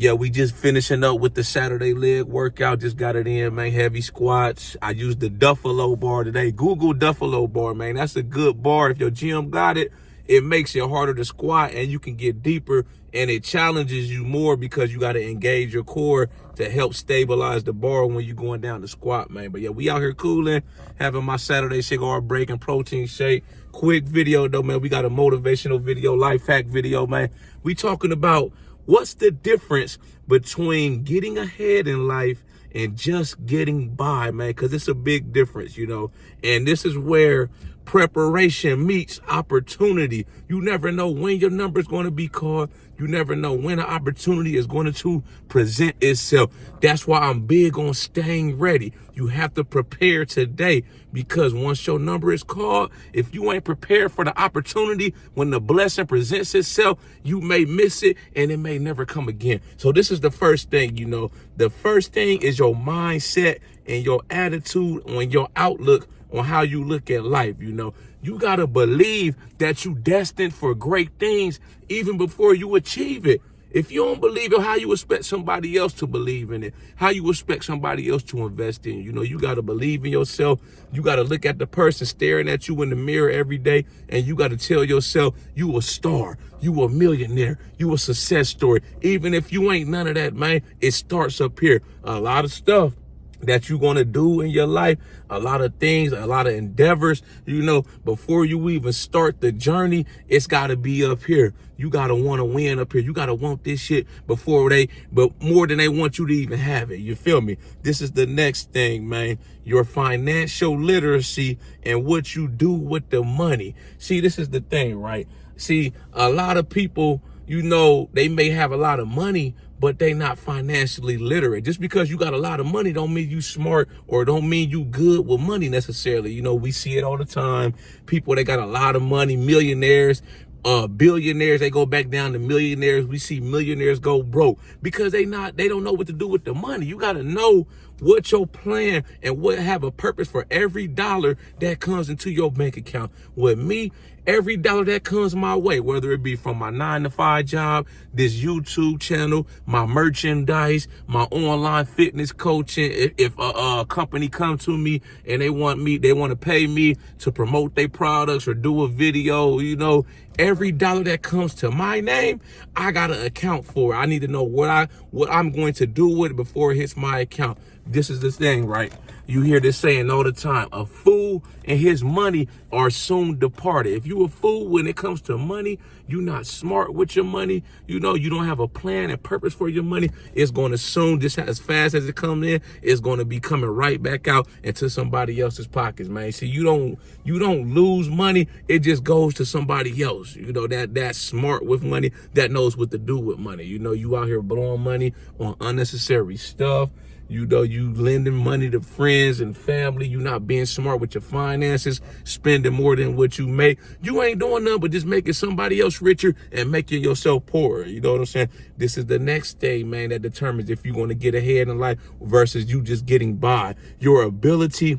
Yeah, we just finishing up with the Saturday leg workout. Just got it in, man. Heavy squats. I used the Duffalo bar today. Google Duffalo bar, man. That's a good bar. If your gym got it, it makes it harder to squat and you can get deeper, and it challenges you more because you got to engage your core to help stabilize the bar when you're going down to squat, man. But yeah, we out here cooling, having my Saturday cigar break and protein shake. Quick video though, man. We got a motivational video, life hack video, man. We talking about what's the difference between getting ahead in life and just getting by, man? Because it's a big difference, you know. And this is where preparation meets opportunity. You never know when your number is going to be called. You never know when an opportunity is going to present itself. That's why I'm big on staying ready. You have to prepare today, because once your number is called, if you ain't prepared for the opportunity, when the blessing presents itself, you may miss it and it may never come again. So this is the first thing, you know. The first thing is your mindset and your attitude on your outlook on how you look at life. You know, you got to believe that you destined for great things even before you achieve it. If you don't believe it, how you expect somebody else to believe in it? How you expect somebody else to invest in? You know, you got to believe in yourself. You got to look at the person staring at you in the mirror every day, and you got to tell yourself you a star, you a millionaire, you a success story. Even if you ain't none of that, man, it starts up here. A lot of stuff that you're going to do in your life, a lot of things, a lot of endeavors, you know, before you even start the journey, it's got to be up here. You got to want to win up here. You got to want this shit but more than they want you to even have it. You feel me? This is the next thing, man. Your financial literacy and what you do with the money. See, this is the thing, right? See, a lot of people, you know, they may have a lot of money, but they not financially literate. Just because you got a lot of money don't mean you smart, or don't mean you good with money necessarily. You know, we see it all the time. People that got a lot of money, millionaires, billionaires, they go back down to millionaires. We see millionaires go broke because they don't know what to do with the money. You got to know what your plan and what have a purpose for every dollar that comes into your bank account. With me, every dollar that comes my way, whether it be from my 9-to-5 job, this YouTube channel, my merchandise, my online fitness coaching. If a company comes to me and they want to pay me to promote their products or do a video, you know, every dollar that comes to my name, I gotta account for. I need to know what I'm going to do with it before it hits my account. This is the thing, right? You hear this saying all the time: a fool and his money are soon departed. If you a fool when it comes to money, you're not smart with your money, you know, you don't have a plan and purpose for your money, it's going to soon, just as fast as it comes in, it's going to be coming right back out into somebody else's pockets, man. See, you don't lose money, it just goes to somebody else, you know, that's smart with money, that knows what to do with money. You know, you out here blowing money on unnecessary stuff. You know, you lending money to friends and family. You not being smart with your finances, spending more than what you make. You ain't doing nothing but just making somebody else richer and making yourself poorer. You know what I'm saying? This is the next thing, man, that determines if you're going to get ahead in life versus you just getting by. Your ability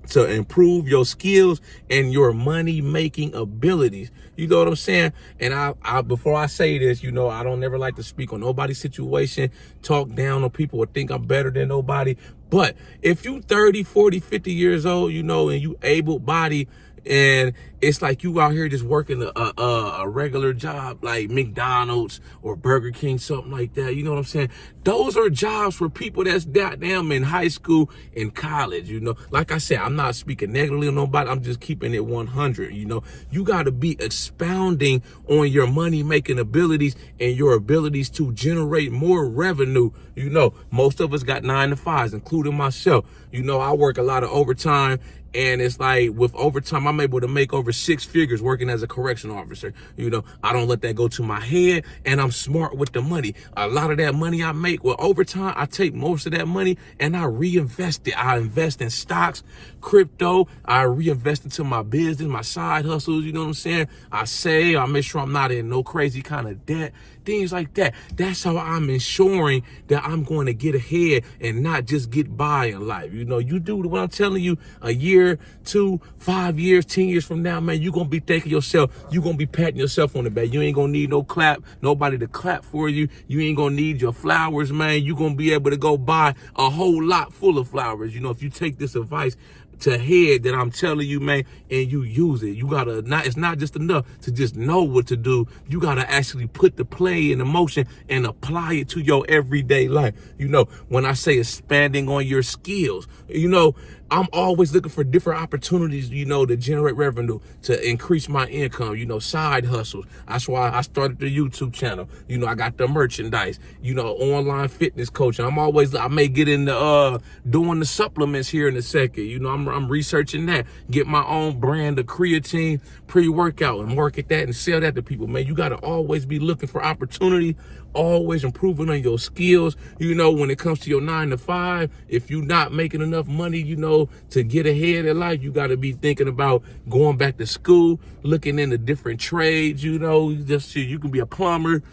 to improve your skills and your money making abilities. You know what I'm saying? And I before I say this, you know, I don't never like to speak on nobody's situation, talk down on people or think I'm better than nobody. But if you 30, 40, 50 years old, you know, and you able-bodied, and it's like you out here just working a regular job like McDonald's or Burger King, something like that. You know what I'm saying? Those are jobs for people that's goddamn in high school and college, you know. Like I said, I'm not speaking negatively on nobody. I'm just keeping it 100, you know. You got to be expounding on your money-making abilities and your abilities to generate more revenue. You know, most of us got 9-to-5s, including myself. You know, I work a lot of overtime, and it's like with overtime, I'm able to make over 6 figures working as a correction officer. You know, I don't let that go to my head, and I'm smart with the money. A lot of that money I make with overtime, I take most of that money and I reinvest it. I invest in stocks, crypto. I reinvest into my business, my side hustles. You know what I'm saying? I save. I make sure I'm not in no crazy kind of debt. things like that. That's how I'm ensuring that I'm going to get ahead and not just get by in life. You know, you do what I'm telling you, a year, 2, 5 years, 10 years from now, man, you're going to be thinking yourself, you're going to be patting yourself on the back. You ain't going to need no clap, nobody to clap for you. You ain't going to need your flowers, man. You're going to be able to go buy a whole lot full of flowers. You know, if you take this advice to head that I'm telling you, man, and you use it. You gotta it's not just enough to just know what to do. You gotta actually put the play in motion and apply it to your everyday life. You know, when I say expanding on your skills, you know, I'm always looking for different opportunities, you know, to generate revenue, to increase my income, you know, side hustles. That's why I started the YouTube channel. You know, I got the merchandise, you know, online fitness coaching. I may get into doing the supplements here in a second. You know, I'm researching that, get my own brand of creatine pre-workout and market that and sell that to people. Man, you got to always be looking for opportunity, always improving on your skills. You know, when it comes to your 9 to 5, if you're not making enough money, you know, to get ahead in life, you got to be thinking about going back to school, looking into different trades. You know, you can be a plumber,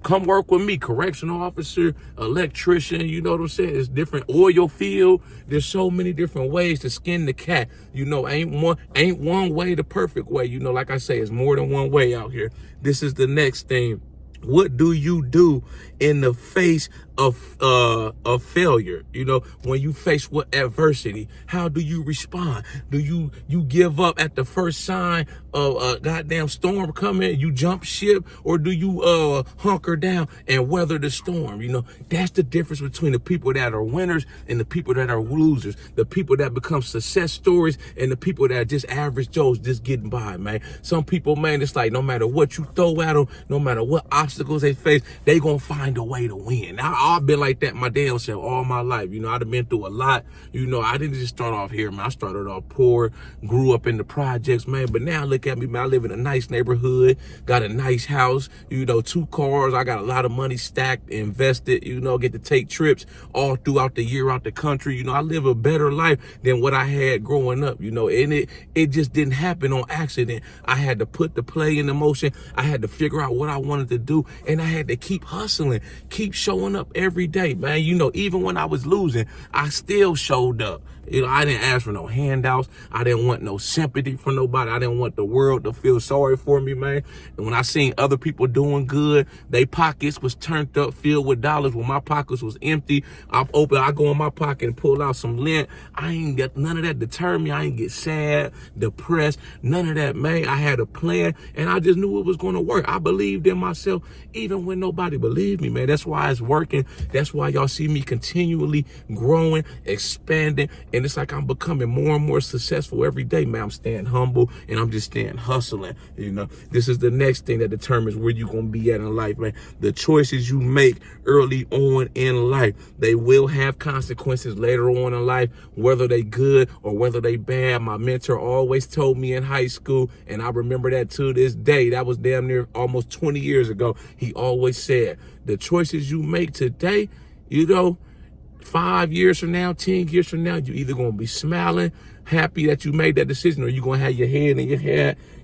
come work with me, correctional officer, electrician, you know what I'm saying? It's different oil field. There's so many different ways to skin the cat. You know, ain't one way the perfect way. You know, like I say, it's more than one way out here. This is the next thing. What do you do in the face of failure? You know, when you face with adversity, how do you respond? Do you give up at the first sign of a goddamn storm coming? You jump ship, or do you hunker down and weather the storm? You know, that's the difference between the people that are winners and the people that are losers. The people that become success stories and the people that are just average Joes just getting by, man. Some people, man, it's like no matter what you throw at them, no matter what obstacles they face, they gonna find a way to win. I've been like that my damn self all my life. You know, I've been through a lot. You know, I didn't just start off here, man. I started off poor, grew up in the projects, man. But now look at me, man. I live in a nice neighborhood, got a nice house, you know, 2 cars. I got a lot of money stacked, invested, you know, get to take trips all throughout the year out the country. You know, I live a better life than what I had growing up, you know, and it just didn't happen on accident. I had to put the play in motion. I had to figure out what I wanted to do, and I had to keep hustling, keep showing up every day, man. You know, even when I was losing, I still showed up. You know, I didn't ask for no handouts. I didn't want no sympathy from nobody. I didn't want the world to feel sorry for me, man. And when I seen other people doing good, their pockets was turned up, filled with dollars, when my pockets was empty. I go in my pocket and pull out some lint. I ain't got none of that deter me. I ain't get sad, depressed, none of that, man. I had a plan, and I just knew it was going to work. I believed in myself, even when nobody believed me, man. That's why it's working. That's why y'all see me continually growing, expanding, and it's like I'm becoming more and more successful every day, man. I'm staying humble, and I'm just staying hustling. You know, this is the next thing that determines where you're going to be at in life, man. The choices you make early on in life, they will have consequences later on in life, whether they good or whether they bad. My mentor always told me in high school, and I remember that to this day. That was damn near almost 20 years ago. He always said, the choices you make today, you know, 5 years from now, 10 years from now, you either going to be smiling, happy that you made that decision, or you're going to have your head in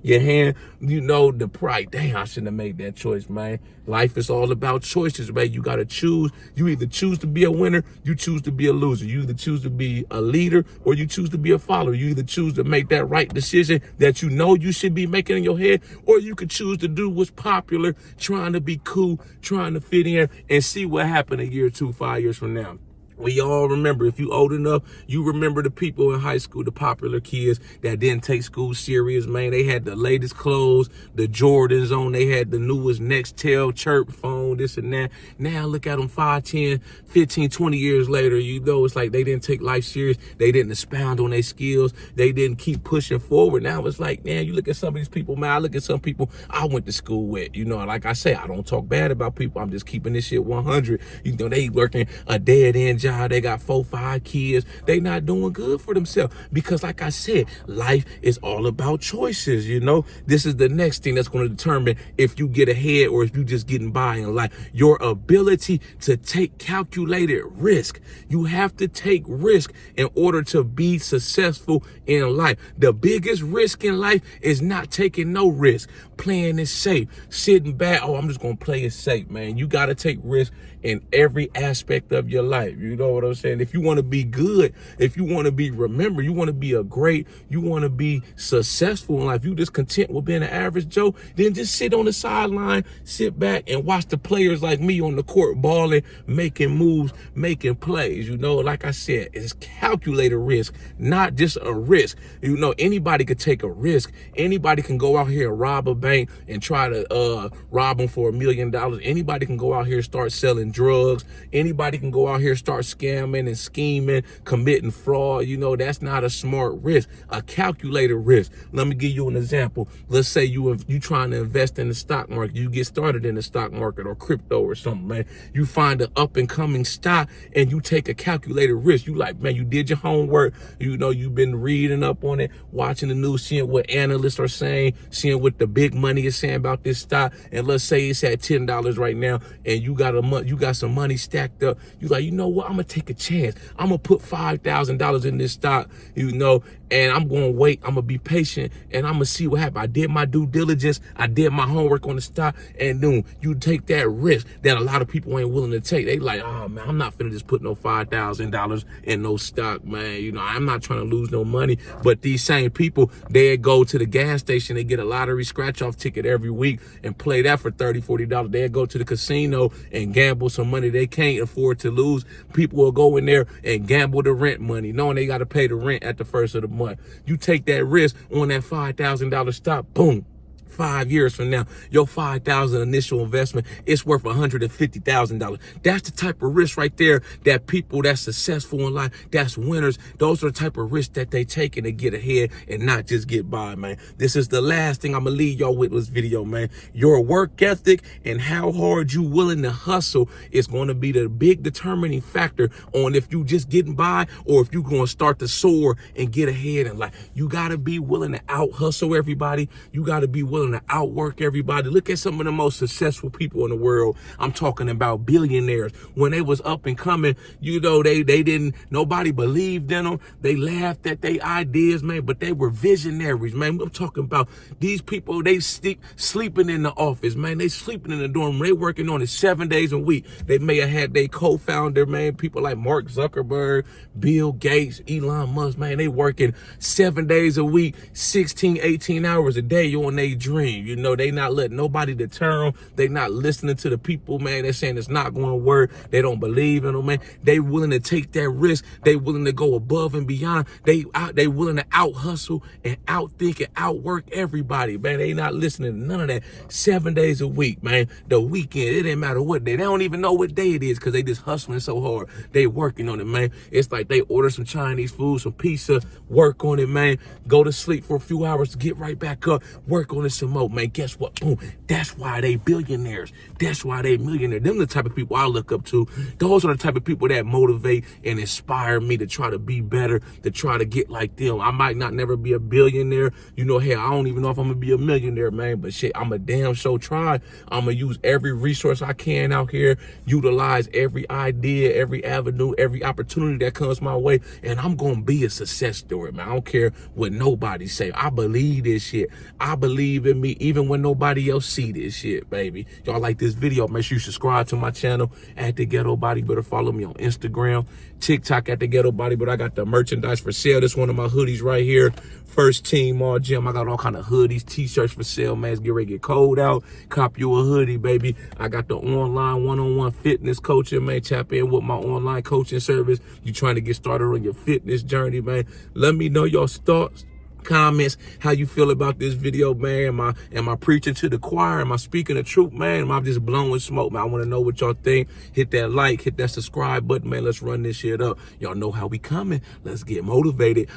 your hand, you know, the pride. Damn, I shouldn't have made that choice, man. Life is all about choices, man. You got to choose. You either choose to be a winner, you choose to be a loser. You either choose to be a leader, or you choose to be a follower. You either choose to make that right decision that you know you should be making in your head, or you could choose to do what's popular, trying to be cool, trying to fit in, and see what happened a year, 2, 5 years from now. We all remember, if you old enough, you remember the people in high school, the popular kids that didn't take school serious, man. They had the latest clothes, the Jordans on. They had the newest Nextel chirp phone, this and that. Now look at them 5, 10, 15, 20 years later. You know, it's like they didn't take life serious. They didn't expound on their skills. They didn't keep pushing forward. Now it's like, man, you look at some of these people, man. I look at some people I went to school with. You know, like I say, I don't talk bad about people. I'm just keeping this shit 100. You know, they working a dead-end job. They got 4, 5 kids. They not doing good for themselves because, like I said, life is all about choices. You know, this is the next thing that's going to determine if you get ahead or if you just getting by in life. Your ability to take calculated risk. You have to take risk in order to be successful in life. The biggest risk in life is not taking no risk. playing it safe, sitting back. Oh, I'm just going to play it safe, man. You got to take risks in every aspect of your life. You know what I'm saying? If you want to be good, if you want to be remembered, you want to be you want to be successful in life, you just content with being an average Joe, then just sit on the sideline, sit back and watch the players like me on the court balling, making moves, making plays. You know, like I said, it's calculated risk, not just a risk. You know, anybody could take a risk. Anybody can go out here and rob a bank and try to rob them for $1 million. Anybody can go out here and start selling drugs. Anybody can go out here, start scamming and scheming, committing fraud. You know, that's not a smart risk, a calculated risk. Let me give you an example. Let's say you trying to invest in the stock market. You get started in the stock market or crypto or something, man. You find an up and coming stock and you take a calculated risk. You like, man, you did your homework. You know, you've been reading up on it, watching the news, seeing what analysts are saying, seeing what the big money is saying about this stock. And let's say it's at $10 right now and you got some money stacked up. You like, you know what? I'm going to take a chance. I'm going to put $5,000 in this stock, you know, and I'm going to wait. I'm going to be patient and I'm going to see what happens. I did my due diligence. I did my homework on the stock, and then you take that risk that a lot of people ain't willing to take. They like, oh man, I'm not finna just put no $5,000 in no stock, man. You know, I'm not trying to lose no money. But these same people, they go to the gas station, they get a lottery scratch-off ticket every week and play that for $30, $40. They go to the casino and gamble some money they can't afford to lose. People will go in there and gamble the rent money, knowing they got to pay the rent at the first of the month. You take that risk on that $5,000 stock, boom. 5 years from now, your $5,000 initial investment is worth $150,000. That's the type of risk right there that people that's successful in life, that's winners, those are the type of risks that they take and to get ahead and not just get by, man. This is the last thing I'm gonna leave y'all with this video, man. Your work ethic and how hard you willing to hustle is going to be the big determining factor on if you just getting by or if you going to start to soar and get ahead in life. You got to be willing to out hustle everybody. You got to be willing to outwork everybody. Look at some of the most successful people in the world. I'm talking about billionaires. When they was up and coming, you know, they didn't, nobody believed in them. They laughed at their ideas, man, but they were visionaries, man. I'm talking about these people, they sleeping in the office, man. They sleeping in the dorm. They working on it 7 days a week. They may have had their co-founder, man, people like Mark Zuckerberg, Bill Gates, Elon Musk, man. They working 7 days a week, 16, 18 hours a day on their dream. You know, they not letting nobody deter them. They not listening to the people, man. They're saying it's not going to work. They don't believe in them, man. They willing to take that risk. They willing to go above and beyond. They willing to out hustle and outthink and outwork everybody, man. They not listening to none of that. 7 days a week, man. The weekend, it didn't matter what day. They don't even know what day it is because they just hustling so hard. They working on it, man. It's like they order some Chinese food, some pizza, work on it, man. Go to sleep for a few hours to get right back up, work on it some more, man. Guess what? Boom. That's why they billionaires. That's why they millionaires. Them the type of people I look up to. Those are the type of people that motivate and inspire me to try to be better, to try to get like them. I might not never be a billionaire. You know, hey, I don't even know if I'm going to be a millionaire, man. But shit, I'm a damn sure try. I'm going to use every resource I can out here, utilize every idea, every avenue, every opportunity that comes my way. And I'm going to be a success story, man. I don't care what nobody say. I believe this shit. I believe in me even when nobody else see this shit, baby. Y'all like this video, make sure you subscribe to my channel at The Ghetto Bodybuilder. Follow me on Instagram, TikTok at The Ghetto Bodybuilder. I got the merchandise for sale. This one of my hoodies right here. First Team All Gym. I got all kind of hoodies, t-shirts for sale, man. It's get ready to get cold out. Cop you a hoodie, baby. I got the online one-on-one fitness coaching, man. Tap in with my online coaching service. You trying to get started on your fitness journey, man. Let me know your thoughts, comments, how you feel about this video, man. Am I preaching to the choir? Am I speaking the truth, man? Am I just blowing smoke, man? I want to know what y'all think. Hit that like, hit that subscribe button, man. Let's run this shit up. Y'all know how we coming. Let's get motivated.